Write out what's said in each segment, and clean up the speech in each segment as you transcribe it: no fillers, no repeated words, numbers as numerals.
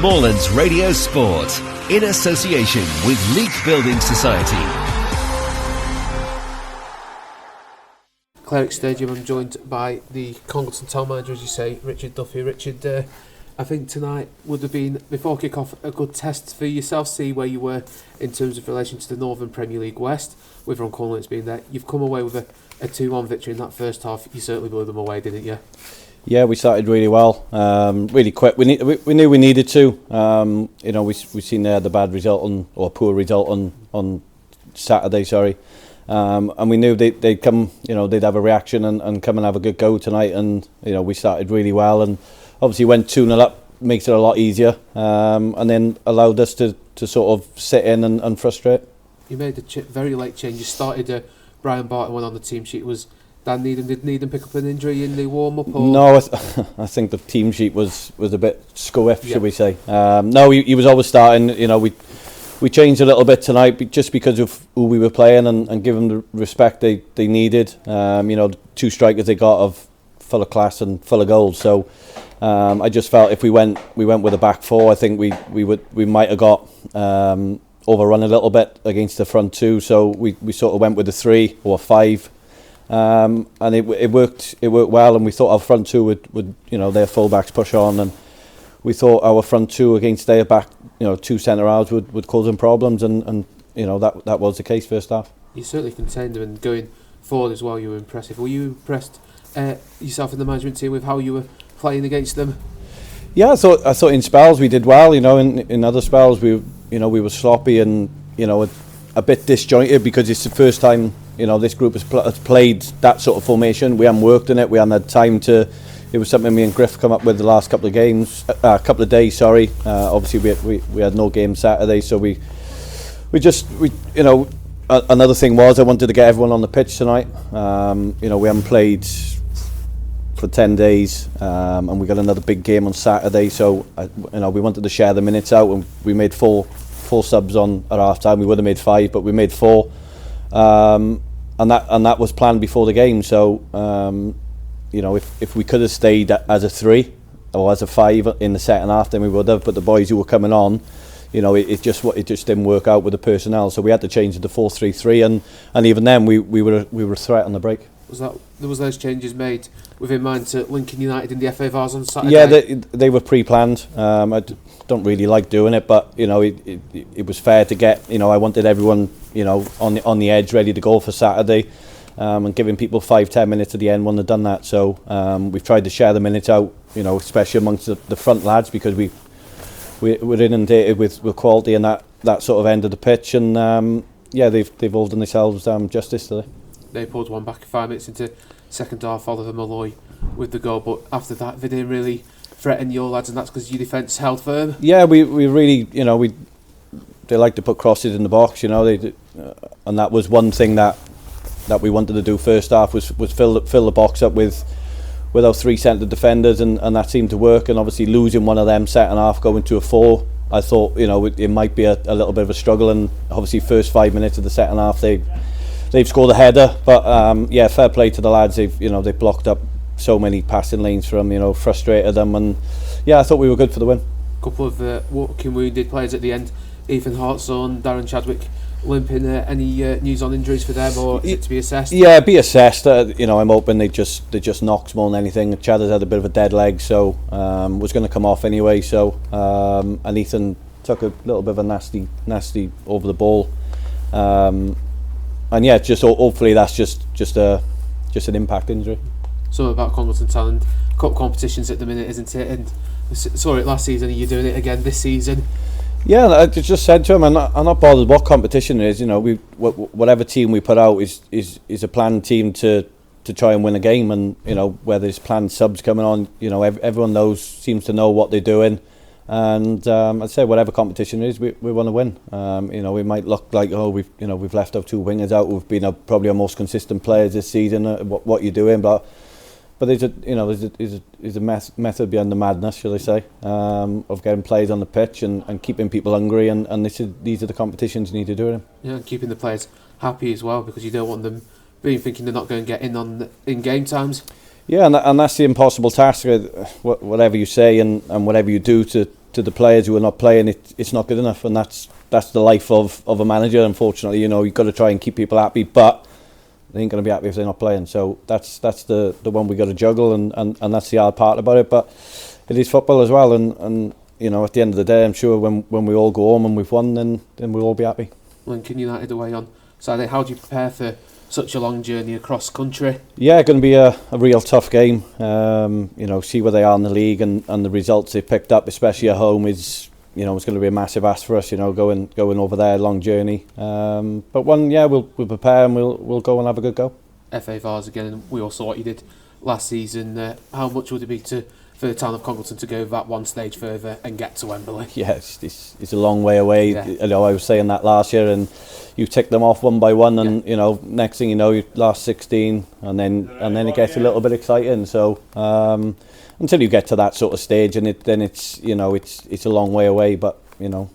Moorlands Radio Sport, in association with Leek Building Society. Cleric Stadium, I'm joined by the Congleton town manager, as you say, Richard Duffy. Richard, I think tonight would have been, before kick-off, a good test for yourself, see where you were in terms of relation to the Northern Premier League West, with Ron Cornwall being there. You've come away with a 2-1 victory in that first half. You certainly blew them away, didn't you? Yeah, we started really well, really quick. We knew we needed to. We seen the bad result or poor result on Saturday. Sorry, and we knew they'd come. They'd have a reaction and come and have a good go tonight. And we started really well, and obviously went 2-0 up, makes it a lot easier, and then allowed us to sort of sit in and frustrate. You made a very late change. You started Brian Barton went on the team sheet. Was Dan Needham, did Needham pick up an injury in the warm-up? No, I think the team sheet was a bit squiff, should we say. No, he was always starting. We changed a little bit tonight just because of who we were playing and give them the respect they needed. The two strikers they got of full of class and full of goals. So I just felt if we went with a back four, I think we might have got overrun a little bit against the front two. So we sort of went with a 3 or a 5. And it worked well, and we thought our front two would their fullbacks push on, and we thought our front two against their back, two centre halves would cause them problems, and that was the case first half. You certainly contained them, and going forward as well, you were impressive. Were you impressed yourself and the management team with how you were playing against them? Yeah, I thought in spells we did well. In other spells we were sloppy and a bit disjointed because it's the first time this group has played that sort of formation. We haven't worked in it. We haven't had time to. It was something me and Griff come up with the last couple of days. Sorry. Obviously we had no game Saturday, so we another thing was I wanted to get everyone on the pitch tonight. We haven't played for 10 days, and we got another big game on Saturday. So we wanted to share the minutes out, and we made four subs on at half time. We would have made 5, but we made 4. And that was planned before the game. So if we could have stayed as a 3 or as a 5 in the second half, then we would have. But the boys who were coming on, it just didn't work out with the personnel. So we had to change it to 4-3-3, and even then we were a threat on the break. Was those changes made with in mind to Lincoln United in the FA Vars on Saturday? Yeah, they were pre-planned. I don't really like doing it, but it was fair to get. I wanted everyone on the edge, ready to go for Saturday, and giving people 5-10 minutes at the end when they've done that. So we've tried to share the minutes out, especially amongst the front lads, because we're inundated with quality and that sort of end of the pitch, and they've all done themselves justice today. They pulled one back 5 minutes into second half, Oliver Malloy with the goal, but after that they didn't really threaten your lads, and that's because your defence held firm. Yeah, we really, they like to put crosses in the box, and that was one thing that we wanted to do first half was fill the box up with our 3 centre defenders, and that seemed to work. And obviously losing one of them second half, going to a 4, I thought it might be a little bit of a struggle. And obviously first 5 minutes of the second half they've scored a header, but fair play to the lads. They've blocked up so many passing lanes for them, frustrated them, and I thought we were good for the win. A couple of walking wounded players at the end, Ethan Hartson, Darren Chadwick limping. Any news on injuries for them, or is it to be assessed? Yeah, be assessed. I'm hoping they just knocks more than anything. Chad has had a bit of a dead leg, so was going to come off anyway. So and Ethan took a little bit of a nasty over the ball. And just hopefully that's just an impact injury. Something about Congleton Talent Cup competitions at the minute, isn't it? And I saw it last season, and you're doing it again this season. Yeah, I just said to him, I'm not bothered what competition it is. Whatever team we put out is a planned team to try and win a game, and whether there's planned subs coming on, everyone seems to know what they're doing. And I'd say whatever competition it is, we want to win. We might look like we've left our 2 wingers out who've been probably our most consistent players this season. What you're doing, but there's a method behind the madness, shall I say, of getting players on the pitch and keeping people hungry. And these are the competitions you need to do in. Yeah, and keeping the players happy as well, because you don't want them thinking they're not going to get in game times. Yeah, and that's the impossible task. Whatever you say and whatever you do to to the players who are not playing, it's not good enough, and that's the life of a manager. Unfortunately, you know, you've got to try and keep people happy, but they ain't going to be happy if they're not playing. So that's the one we got to juggle, and that's the hard part about it. But it is football as well, and you know, at the end of the day, I'm sure when we all go home and we've won, then we'll all be happy. Lincoln United away on Saturday. How do you prepare for such a long journey across country? Yeah, going to be a real tough game. You know, see where they are in the league, and the results they've picked up, especially at home, is, you know, it's going to be a massive ask for us. You know, going over there, long journey. But we'll prepare, and we'll go and have a good go. FA Vars again, and we all saw what you did last season. How much would it be for the town of Congleton to go that one stage further and get to Wembley? Yeah, it's a long way away. Yeah. You know, I was saying that last year, and you tick them off one by one, and you know, next thing you know, you last 16, and then it gets a little bit exciting. So until you get to that sort of stage, and then it's, you know, it's a long way away. But you know,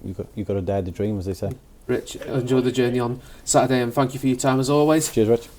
you got to dare the dream, as they say. Rich, enjoy the journey on Saturday, and thank you for your time as always. Cheers, Rich.